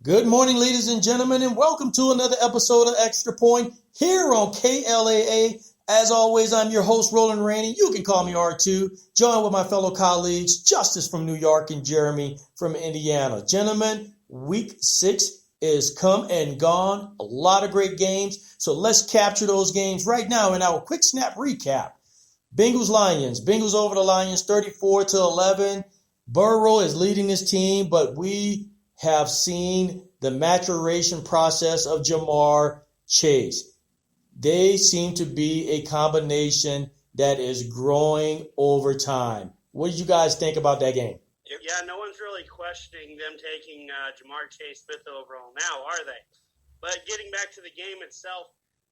Good morning, ladies and gentlemen, and welcome to another episode of Extra Point here on KLAA. As always, I'm your host, Roland Rainey. You can call me R2, joined with my fellow colleagues, Justice from New York and Jeremy from Indiana. Gentlemen, week 6 is come and gone. A lot of great games, so let's capture those games right now in our quick snap recap. Bengals over the Lions 34-11. Burrow is leading his team, but we have seen the maturation process of Jamar Chase. They seem to be a combination that is growing over time. What did you guys think about that game? Yeah, no one's really questioning them taking Jamar Chase fifth overall now, are they? But getting back to the game itself,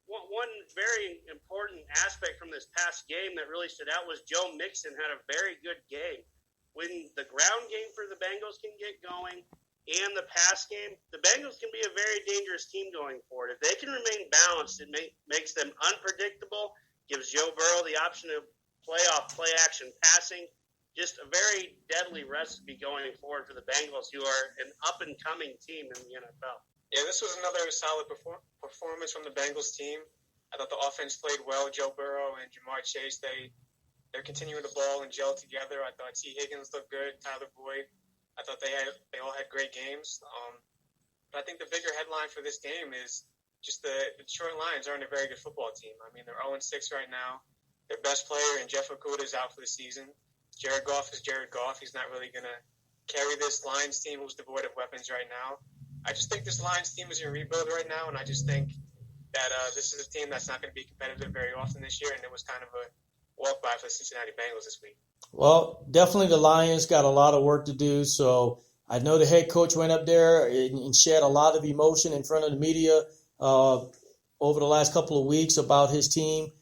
one very important aspect from this past game that really stood out was Joe Mixon had a very good game. When the ground game for the Bengals can get going and the pass game, the Bengals can be a very dangerous team going forward. If they can remain balanced, it makes them unpredictable, gives Joe Burrow the option of play-action passing. Just a very deadly recipe going forward for the Bengals, who are an up-and-coming team in the NFL. Yeah, this was another solid performance from the Bengals team. I thought the offense played well. Joe Burrow and Jamar Chase, they're continuing the ball and gel together. I thought T. Higgins looked good, Tyler Boyd. I thought they all had great games. But I think the bigger headline for this game is just the Detroit Lions aren't a very good football team. I mean, they're 0-6 right now. Their best player, and Jeff Okudah, is out for the season. Jared Goff is Jared Goff. He's not really going to carry this Lions team who's devoid of weapons right now. I just think this Lions team is in rebuild right now, and I just think that this is a team that's not going to be competitive very often this year, and it was kind of a walk-by for the Cincinnati Bengals this week. Well, definitely the Lions got a lot of work to do, so I know the head coach went up there and shed a lot of emotion in front of the media over the last couple of weeks about his team.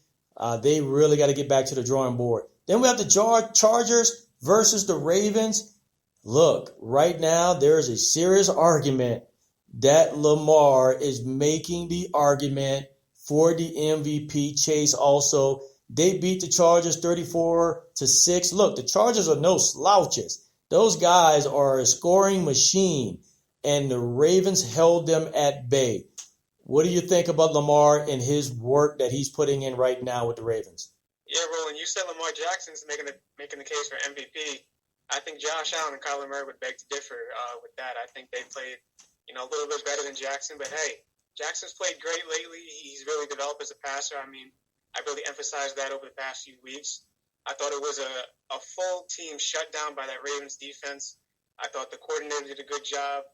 They really got to get back to the drawing board. Then we have the Chargers versus the Ravens. Look, right now there is a serious argument that Lamar is making the argument for the MVP. Chase also. They beat the Chargers 34-6. Look, the Chargers are no slouches. Those guys are a scoring machine, and the Ravens held them at bay. What do you think about Lamar and his work that he's putting in right now with the Ravens? Yeah, Roland, you said Lamar Jackson's making the case for MVP. I think Josh Allen and Kyler Murray would beg to differ with that. I think they played, a little bit better than Jackson. But hey, Jackson's played great lately. He's really developed as a passer. I mean, I really emphasized that over the past few weeks. I thought it was a full team shutdown by that Ravens defense. I thought the coordinator did a good job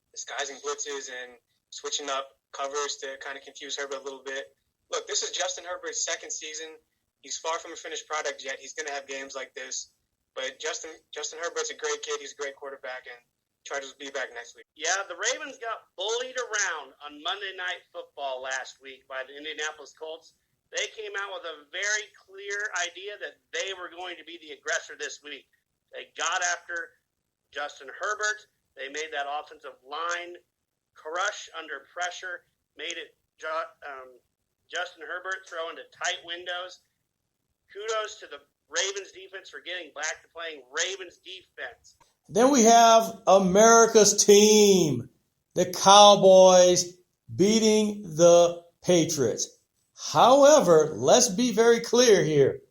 disguising blitzes and switching up covers to kind of confuse Herbert a little bit. Look, this is Justin Herbert's second season. He's far from a finished product yet. He's going to have games like this. But Justin Herbert's a great kid. He's a great quarterback, and Chargers will be back next week. Yeah, the Ravens got bullied around on Monday Night Football last week by the Indianapolis Colts. They came out with a very clear idea that they were going to be the aggressor this week. They got after Justin Herbert. They made that offensive line crush under pressure, made it Justin Herbert throw into tight windows. Kudos to the Ravens defense for getting back to playing Ravens defense. Then we have America's team, the Cowboys, beating the Patriots. However, let's be very clear here.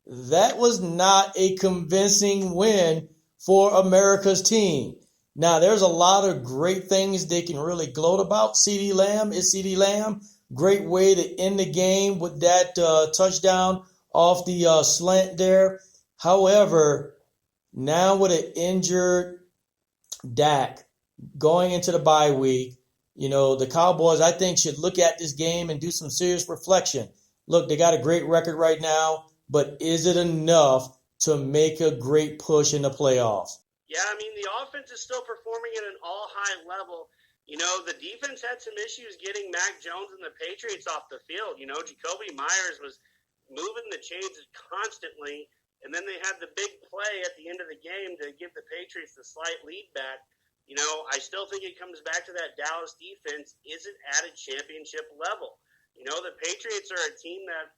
That was not a convincing win for America's team. Now, there's a lot of great things they can really gloat about. CeeDee Lamb. Great way to end the game with that touchdown off the slant there. However, now with an injured Dak going into the bye week, the Cowboys, I think, should look at this game and do some serious reflection. Look, they got a great record right now, but is it enough to make a great push in the playoffs? Yeah, I mean, the offense is still performing at an all-high level. The defense had some issues getting Mac Jones and the Patriots off the field. Jacoby Myers was moving the chains constantly, and then they had the big play at the end of the game to give the Patriots the slight lead back. I still think it comes back to that Dallas defense isn't at a championship level. The Patriots are a team that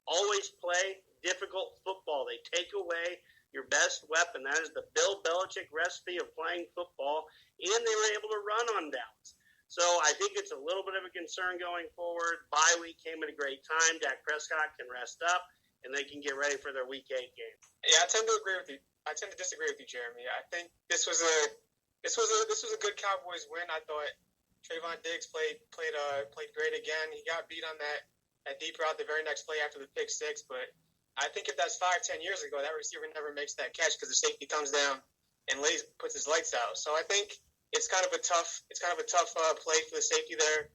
always play difficult football. They take away your best weapon. That is the Bill Belichick recipe of playing football, and they were able to run on Dallas. So I think it's a little bit of a concern going forward. Bye week came at a great time. Dak Prescott can rest up, and they can get ready for their Week 8 game. Yeah, I tend to agree with you. I tend to disagree with you, Jeremy. I think this was a good Cowboys win. I thought Trayvon Diggs played great again. He got beat on that deep route the very next play after the pick six, but I think if that's 5-10 years ago, that receiver never makes that catch because the safety comes down and puts his lights out. So I think it's kind of a tough play for the safety there,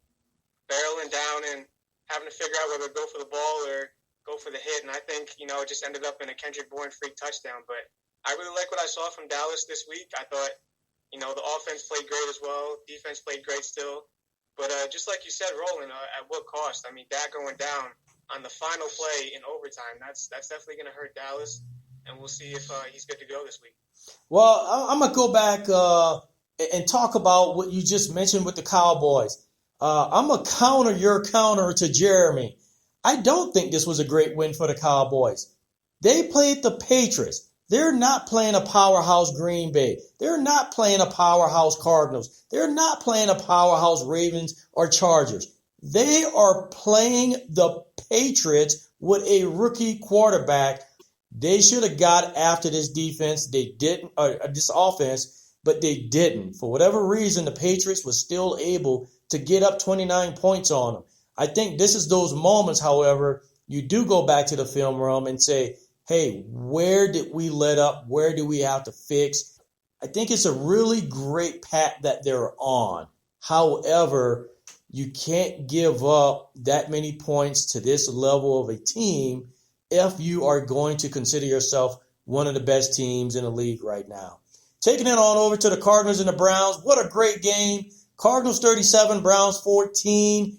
barreling down and having to figure out whether to go for the ball or go for the hit. And I think, it just ended up in a Kendrick Bourne freak touchdown. But I really like what I saw from Dallas this week. I thought, the offense played great as well. Defense played great still. But just like you said, Roland, at what cost? I mean, Dak going down on the final play in overtime, that's definitely going to hurt Dallas. And we'll see if he's good to go this week. Well, I'm going to go back and talk about what you just mentioned with the Cowboys. I'm going to counter your counter to Jeremy. I don't think this was a great win for the Cowboys. They played the Patriots. They're not playing a powerhouse Green Bay. They're not playing a powerhouse Cardinals. They're not playing a powerhouse Ravens or Chargers. They are playing the Patriots with a rookie quarterback. They should have got after this defense. They didn't, this offense, but they didn't. For whatever reason, the Patriots were still able to get up 29 points on them. I think this is those moments, however, you do go back to the film room and say, hey, where did we let up? Where do we have to fix? I think it's a really great path that they're on. However, you can't give up that many points to this level of a team if you are going to consider yourself one of the best teams in the league right now. Taking it on over to the Cardinals and the Browns. What a great game. Cardinals 37, Browns 14.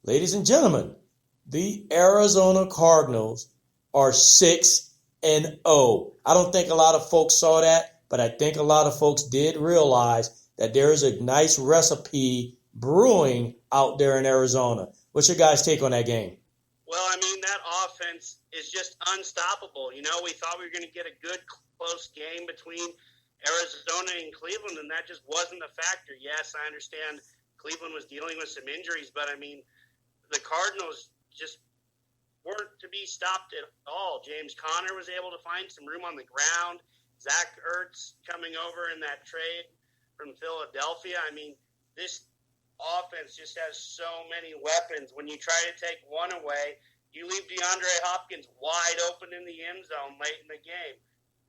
Ladies and gentlemen, the Arizona Cardinals are 6-0. I don't think a lot of folks saw that, but I think a lot of folks did realize that there is a nice recipe brewing out there in Arizona. What's your guys' take on that game? Well, that offense is just unstoppable. We thought we were going to get a good, close game between Arizona and Cleveland, and that just wasn't a factor. Yes, I understand Cleveland was dealing with some injuries, but the Cardinals just weren't to be stopped at all. James Conner was able to find some room on the ground. Zach Ertz coming over in that trade from Philadelphia. This offense just has so many weapons. When you try to take one away, you leave DeAndre Hopkins wide open in the end zone late in the game.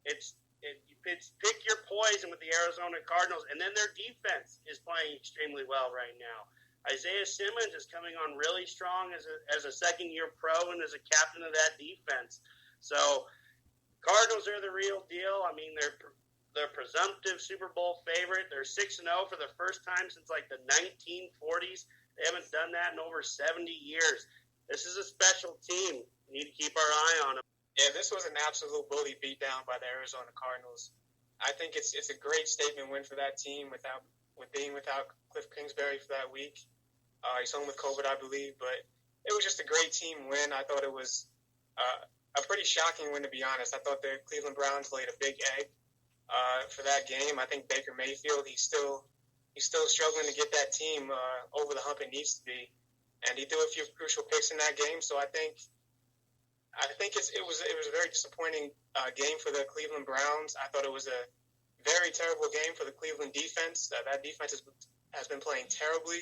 It's pick your poison with the Arizona Cardinals, and then their defense is playing extremely well right now. Isaiah Simmons is coming on really strong as a second-year pro and as a captain of that defense. So Cardinals are the real deal. They're presumptive Super Bowl favorite. They're 6-0 for the first time since the 1940s. They haven't done that in over 70 years. This is a special team. We need to keep our eye on them. Yeah, this was an absolute bully beatdown by the Arizona Cardinals. I think it's a great statement win for that team without Cliff Kingsbury for that week. He's home with COVID, I believe, but it was just a great team win. I thought it was a pretty shocking win, to be honest. I thought the Cleveland Browns laid a big egg for that game. I think Baker Mayfield, he's still struggling to get that team over the hump it needs to be, and he threw a few crucial picks in that game. So I think it was a very disappointing game for the Cleveland Browns. I thought it was a very terrible game for the Cleveland defense. That defense has been playing terribly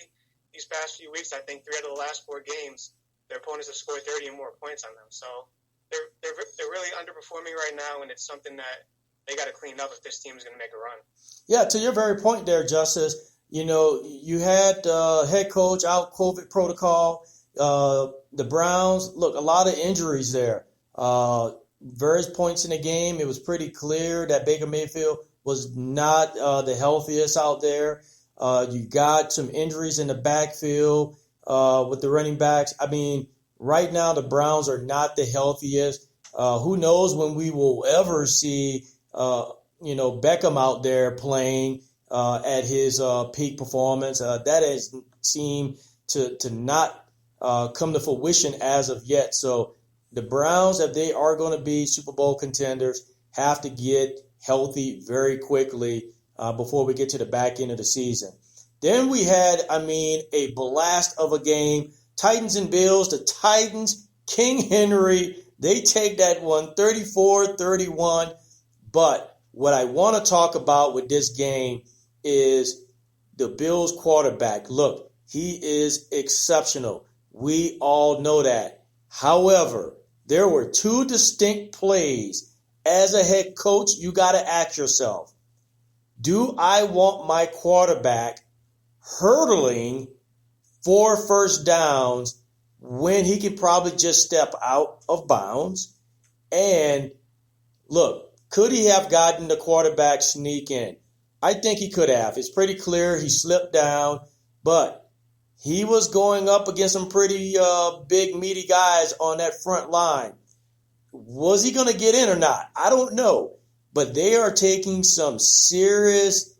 these past few weeks. I think 3 out of the last 4 games, their opponents have scored 30 or more points on them. So they're really underperforming right now, and it's something that they got to clean up if this team is going to make a run. Yeah, to your very point there, Justice. You had head coach out, COVID protocol. The Browns, look, a lot of injuries there. Various points in the game, it was pretty clear that Baker Mayfield was not the healthiest out there. You got some injuries in the backfield with the running backs. Right now the Browns are not the healthiest. Who knows when we will ever see, Beckham out there playing at his peak performance. That has seemed to not come to fruition as of yet. So the Browns, if they are going to be Super Bowl contenders, have to get healthy very quickly before we get to the back end of the season. Then we had, a blast of a game. Titans and Bills. The Titans, King Henry, they take that one 34-31. But what I want to talk about with this game is the Bills quarterback. Look, he is exceptional. We all know that. However, there were two distinct plays. As a head coach, you got to ask yourself, do I want my quarterback hurdling 4 first downs when he could probably just step out of bounds? And look, could he have gotten the quarterback sneak in? I think he could have. It's pretty clear he slipped down, but he was going up against some pretty big, meaty guys on that front line. Was he going to get in or not? I don't know. But they are taking some serious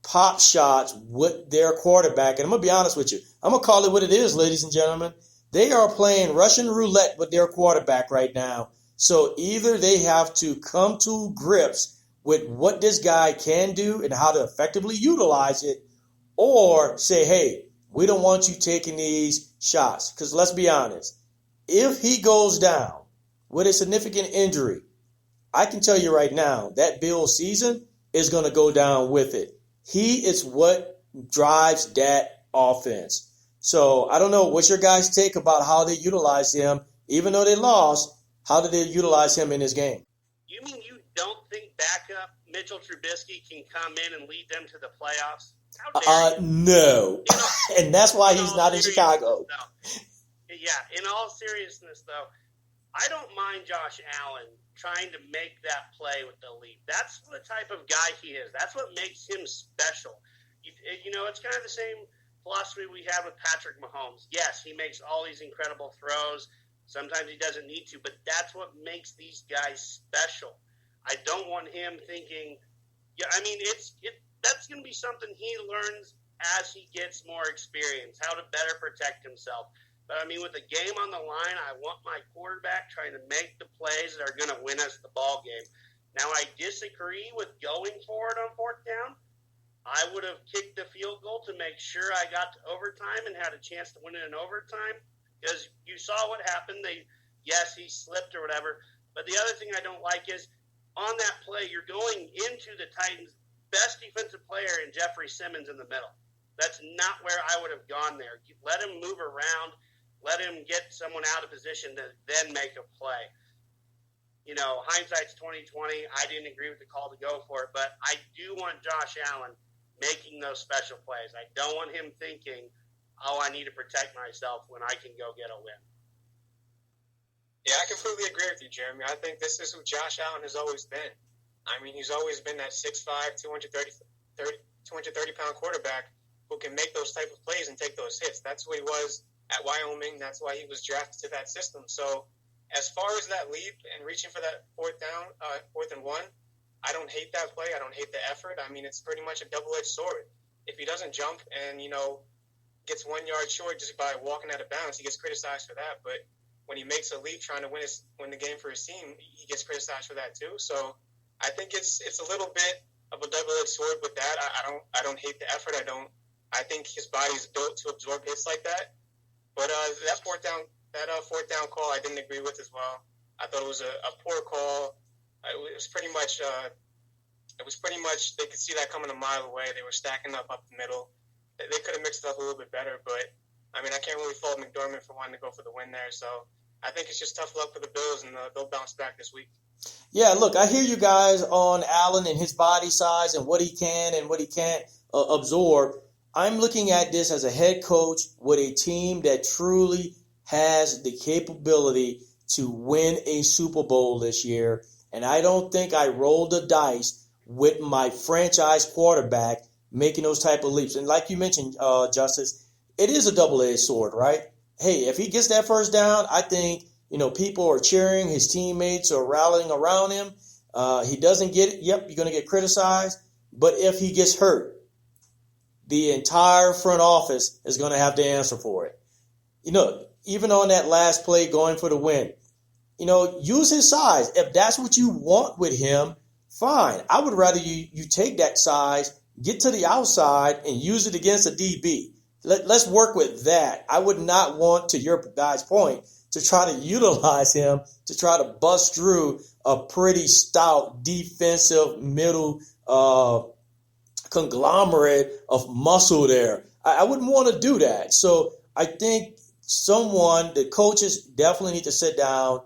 pop shots with their quarterback. And I'm going to be honest with you. I'm going to call it what it is, ladies and gentlemen. They are playing Russian roulette with their quarterback right now. So either they have to come to grips with what this guy can do and how to effectively utilize it, or say, hey, we don't want you taking these shots. Because let's be honest, if he goes down with a significant injury, I can tell you right now, that Bills season is going to go down with it. He is what drives that offense. So I don't know, what's your guys' take about how they utilize him, even though they lost, how did they utilize him in this game? You mean you don't think backup Mitchell Trubisky can come in and lead them to the playoffs? How dare you? No. And that's why he's not in Chicago. Yeah, in all seriousness, though, I don't mind Josh Allen trying to make that play with the lead. That's the type of guy he is. That's what makes him special. It's kind of the same philosophy we have with Patrick Mahomes. Yes, he makes all these incredible throws. Sometimes he doesn't need to, but that's what makes these guys special. I don't want him thinking, that's going to be something he learns as he gets more experience, how to better protect himself. But, with the game on the line, I want my quarterback trying to make the plays that are going to win us the ball game. Now, I disagree with going for it on 4th down. I would have kicked the field goal to make sure I got to overtime and had a chance to win it in overtime, because you saw what happened. Yes, he slipped or whatever. But the other thing I don't like is on that play, you're going into the Titans' best defensive player in Jeffrey Simmons in the middle. That's not where I would have gone there. Let him move around. Let him get someone out of position to then make a play. Hindsight's 20/20. I didn't agree with the call to go for it, but I do want Josh Allen making those special plays. I don't want him thinking, I need to protect myself when I can go get a win. Yeah, I completely agree with you, Jeremy. I think this is who Josh Allen has always been. He's always been that 6'5", 230-pound quarterback who can make those type of plays and take those hits. That's what he was at Wyoming. That's why he was drafted to that system. So as far as that leap and reaching for that 4th and 1, I don't hate that play. I don't hate the effort. It's pretty much a double-edged sword. If he doesn't jump and, gets 1 yard short just by walking out of bounds, he gets criticized for that. But when he makes a leap trying to win the game for his team, he gets criticized for that too. So I think it's a little bit of a double-edged sword with that. I don't hate the effort. I think his body's built to absorb hits like that. But that 4th down call, I didn't agree with as well. I thought it was a poor call. It was pretty much they could see that coming a mile away. They were stacking up the middle. They could have mixed it up a little bit better, but I can't really fault McDermott for wanting to go for the win there. So I think it's just tough luck for the Bills, and they'll bounce back this week. Yeah, look, I hear you guys on Allen and his body size and what he can and what he can't absorb. I'm looking at this as a head coach with a team that truly has the capability to win a Super Bowl this year. And I don't think I rolled the dice with my franchise quarterback making those type of leaps. And like you mentioned, Justice, it is a double-edged sword, right? Hey, if he gets that 1st down, I think, people are cheering. His teammates are rallying around him. He doesn't get it. Yep, you're going to get criticized. But if he gets hurt, the entire front office is going to have to answer for it. Even on that last play going for the win, use his size. If that's what you want with him, fine. I would rather you take that size, get to the outside, and use it against a DB. Let's work with that. I would not want, to your guy's point, to try to utilize him to try to bust through a pretty stout defensive middle conglomerate of muscle there. I wouldn't want to do that. So I think the coaches definitely need to sit down,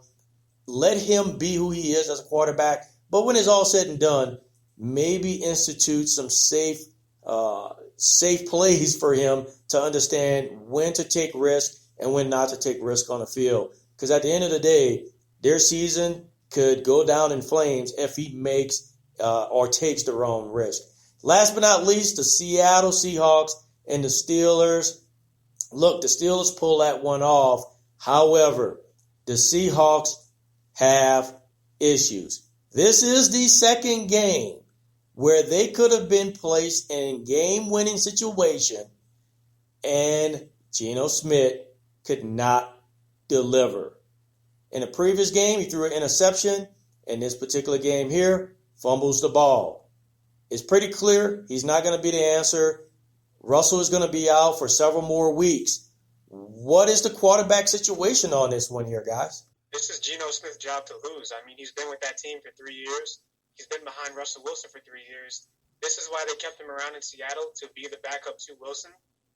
let him be who he is as a quarterback. But when it's all said and done, maybe institute some safe plays for him to understand when to take risk and when not to take risk on the field. Because at the end of the day, their season could go down in flames if he makes or takes the wrong risk. Last but not least, the Seattle Seahawks and the Steelers. Look, the Steelers pull that one off. However, the Seahawks have issues. This is the second game where they could have been placed in game-winning situation and Geno Smith could not deliver. In the previous game, he threw an interception. In this particular game here, fumbles the ball. It's pretty clear he's not going to be the answer. Russell is going to be out for several more weeks. What is the quarterback situation on this one here, guys? This is Geno Smith's job to lose. I mean, he's been with that team for 3 years. He's been behind Russell Wilson for 3 years. This is why they kept him around in Seattle, to be the backup to Wilson.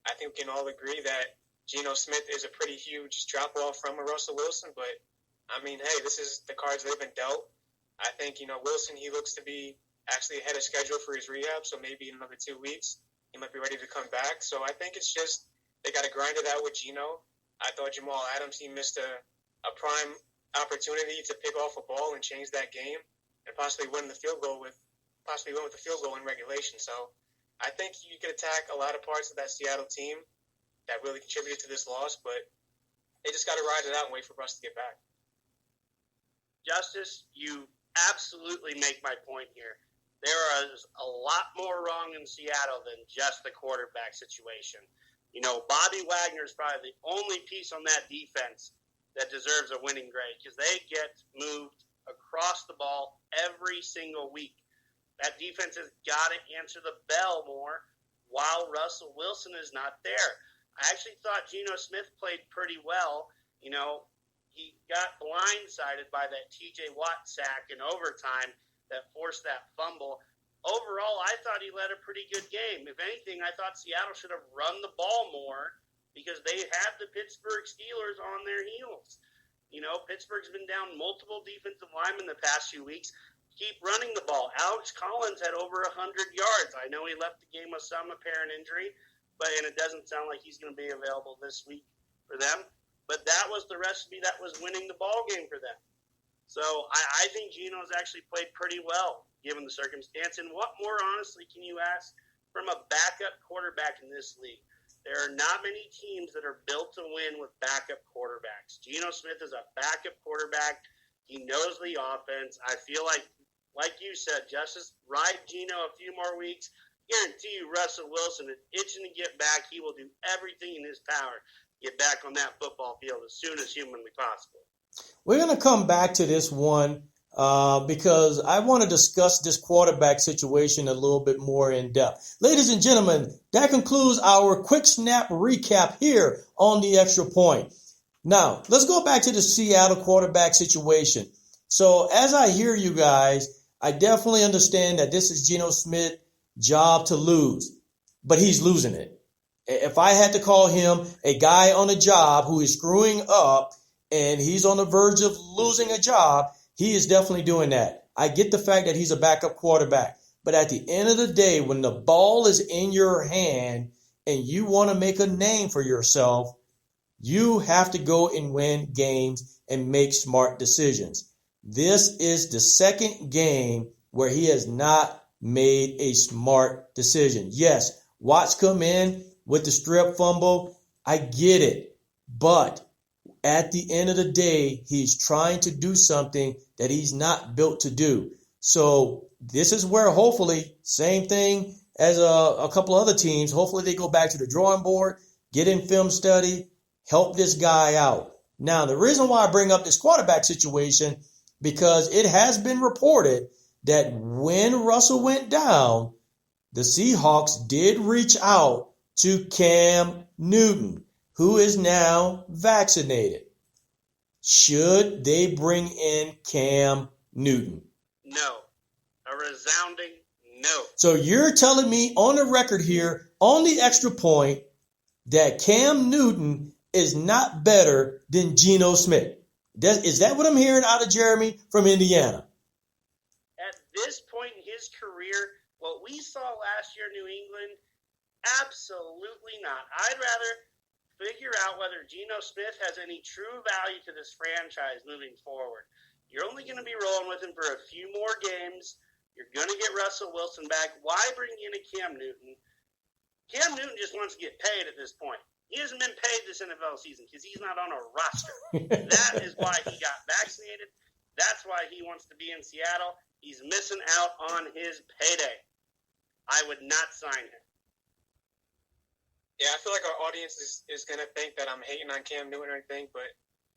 I think we can all agree that Geno Smith is a pretty huge drop-off from a Russell Wilson, but, I mean, hey, this is the cards they've been dealt. I think, Wilson, he looks to be actually ahead of schedule for his rehab, so maybe in another 2 weeks he might be ready to come back. So I think it's just they got to grind it out with Geno. I thought Jamal Adams, he missed a prime opportunity to pick off a ball and change that game and possibly win the field goal with the field goal in regulation. So I think you can attack a lot of parts of that Seattle team that really contributed to this loss, but they just got to ride it out and wait for Russ to get back. Justice, you absolutely make my point here. There is a lot more wrong in Seattle than just the quarterback situation. Bobby Wagner is probably the only piece on that defense that deserves a winning grade because they get moved across the ball every single week. That defense has got to answer the bell more while Russell Wilson is not there. I actually thought Geno Smith played pretty well. He got blindsided by that T.J. Watt sack in overtime that forced that fumble. Overall, I thought he led a pretty good game. If anything, I thought Seattle should have run the ball more because they had the Pittsburgh Steelers on their heels. Pittsburgh's been down multiple defensive linemen the past few weeks. Keep running the ball. Alex Collins had over 100 yards. I know he left the game with some apparent injury, and it doesn't sound like he's going to be available this week for them. But that was the recipe that was winning the ball game for them. So I think Geno's actually played pretty well given the circumstance. And what more honestly can you ask from a backup quarterback in this league? There are not many teams that are built to win with backup quarterbacks. Geno Smith is a backup quarterback. He knows the offense. I feel like you said, Justice, ride Geno a few more weeks. Guarantee you Russell Wilson is itching to get back. He will do everything in his power to get back on that football field as soon as humanly possible. We're going to come back to this one because I want to discuss this quarterback situation a little bit more in depth. Ladies and gentlemen, that concludes our quick snap recap here on the Extra Point. Now, let's go back to the Seattle quarterback situation. So as I hear you guys, I definitely understand that this is Geno Smith's job to lose, but he's losing it. If I had to call him a guy on a job who is screwing up and he's on the verge of losing a job, he is definitely doing that. I get the fact that he's a backup quarterback. But at the end of the day, when the ball is in your hand and you want to make a name for yourself, you have to go and win games and make smart decisions. This is the second game where he has not made a smart decision. Yes, Watts come in with the strip fumble. I get it. But at the end of the day, he's trying to do something that he's not built to do. So this is where hopefully, same thing as a couple other teams, hopefully they go back to the drawing board, get in film study, help this guy out. Now, the reason why I bring up this quarterback situation, because it has been reported that when Russell went down, the Seahawks did reach out to Cam Newton, who is now vaccinated. Should they bring in Cam Newton? No. A resounding no. So you're telling me on the record here, on the extra point, that Cam Newton is not better than Geno Smith. Is that what I'm hearing out of Jeremy from Indiana? At this point in his career, what we saw last year in New England, absolutely not. I'd rather figure out whether Geno Smith has any true value to this franchise moving forward. You're only going to be rolling with him for a few more games. You're going to get Russell Wilson back. Why bring in a Cam Newton? Cam Newton just wants to get paid at this point. He hasn't been paid this NFL season because he's not on a roster. That is why he got vaccinated. That's why he wants to be in Seattle. He's missing out on his payday. I would not sign him. Yeah, I feel like our audience is going to think that I'm hating on Cam Newton or anything, but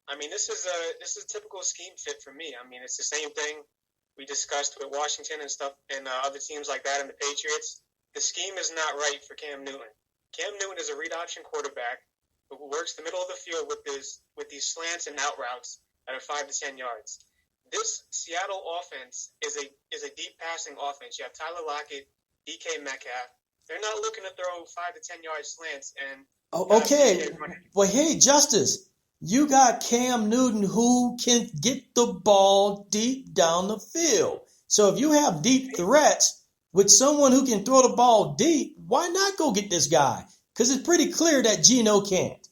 I mean, this is a typical scheme fit for me. I mean, it's the same thing we discussed with Washington and stuff and other teams like that and the Patriots. The scheme is not right for Cam Newton. Cam Newton is a read option quarterback who works the middle of the field with these slants and out routes that are 5 to 10 yards. This Seattle offense is a deep passing offense. You have Tyler Lockett, DK Metcalf. They're not looking to throw 5 to 10 yard slants and. Okay, well, hey, Justice, you got Cam Newton who can get the ball deep down the field. So if you have deep threats with someone who can throw the ball deep, why not go get this guy? Because it's pretty clear that Geno can't.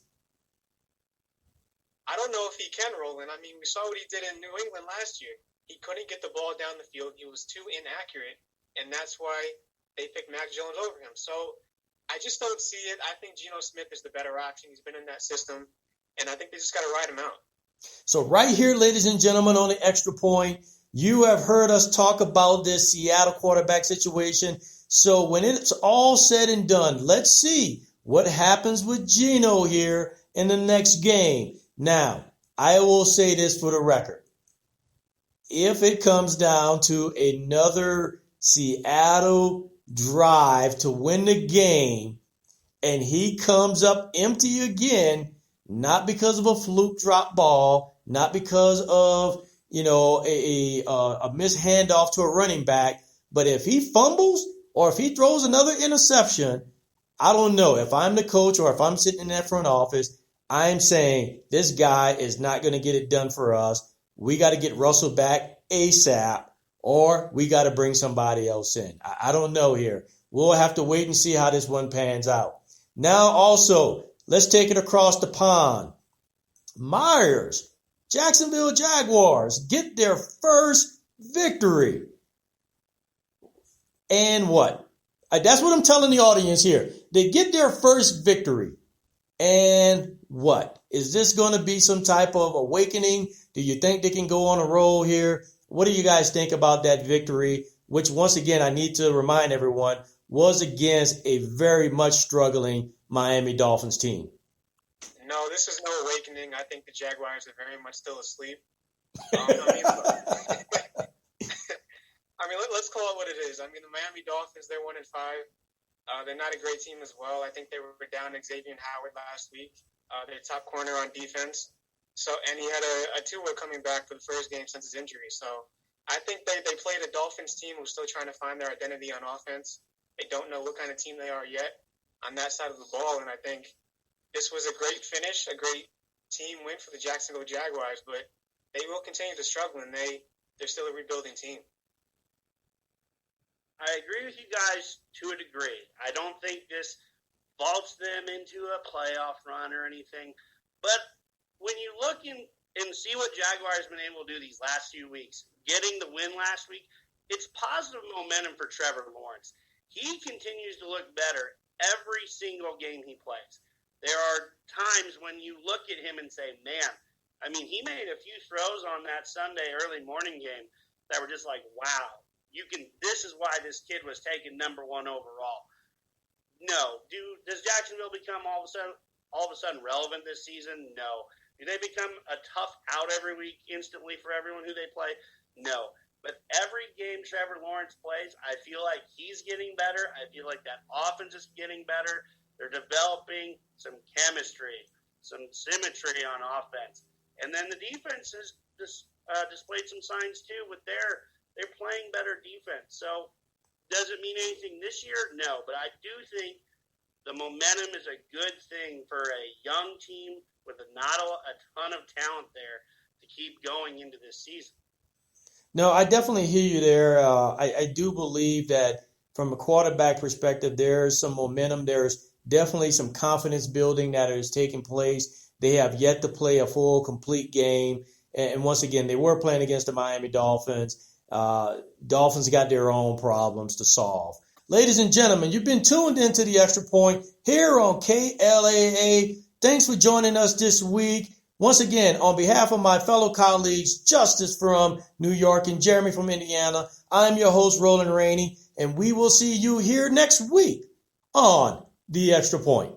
I don't know if he can, Roland. I mean, we saw what he did in New England last year. He couldn't get the ball down the field. He was too inaccurate, and that's why they picked Mac Jones over him. So I just don't see it. I think Geno Smith is the better option. He's been in that system, and I think they just got to ride him out. So right here, ladies and gentlemen, on the extra point, you have heard us talk about this Seattle quarterback situation. So when it's all said and done, let's see what happens with Geno here in the next game. Now, I will say this for the record. If it comes down to another Seattle drive to win the game and he comes up empty again, not because of a fluke drop ball, not because of a missed handoff to a running back. But if he fumbles or if he throws another interception, I don't know. If I'm the coach or if I'm sitting in that front office, I'm saying this guy is not going to get it done for us. We got to get Russell back ASAP or we got to bring somebody else in. I don't know here. We'll have to wait and see how this one pans out. Now also, let's take it across the pond. Myers. Jacksonville Jaguars get their first victory. And what? That's what I'm telling the audience here. They get their first victory. And what? Is this going to be some type of awakening? Do you think they can go on a roll here? What do you guys think about that victory? Which, once again, I need to remind everyone, was against a very much struggling Miami Dolphins team. No, this is no awakening. I think the Jaguars are very much still asleep. Let's call it what it is. I mean, the Miami Dolphins, they're 1-5. They're not a great team as well. I think they were down Xavier Howard last week, their top corner on defense. And he had a Tua coming back for the first game since his injury. So I think they played a Dolphins team who's still trying to find their identity on offense. They don't know what kind of team they are yet on that side of the ball, and I think this was a great finish, a great team win for the Jacksonville Jaguars, but they will continue to struggle, and they're still a rebuilding team. I agree with you guys to a degree. I don't think this vaults them into a playoff run or anything. But when you look and see what Jaguars have been able to do these last few weeks, getting the win last week, it's positive momentum for Trevor Lawrence. He continues to look better every single game he plays. There are times when you look at him and say, man, I mean, he made a few throws on that Sunday early morning game that were just like, wow, this is why this kid was taken number 1 overall. No. Does Jacksonville become all of a sudden relevant this season? No. Do they become a tough out every week instantly for everyone who they play? No. But every game Trevor Lawrence plays, I feel like he's getting better. I feel like that offense is getting better. They're developing some chemistry, some symmetry on offense. And then the defense has displayed some signs, too, with they're playing better defense. So does it mean anything this year? No. But I do think the momentum is a good thing for a young team with not a ton of talent there to keep going into this season. No, I definitely hear you there. I do believe that from a quarterback perspective, there's some momentum. There's definitely some confidence building that is taking place. They have yet to play a full, complete game. And once again, they were playing against the Miami Dolphins. Dolphins got their own problems to solve. Ladies and gentlemen, you've been tuned into the Extra Point here on KLAA. Thanks for joining us this week. Once again, on behalf of my fellow colleagues, Justice from New York and Jeremy from Indiana, I'm your host, Roland Rainey, and we will see you here next week on The Extra Point.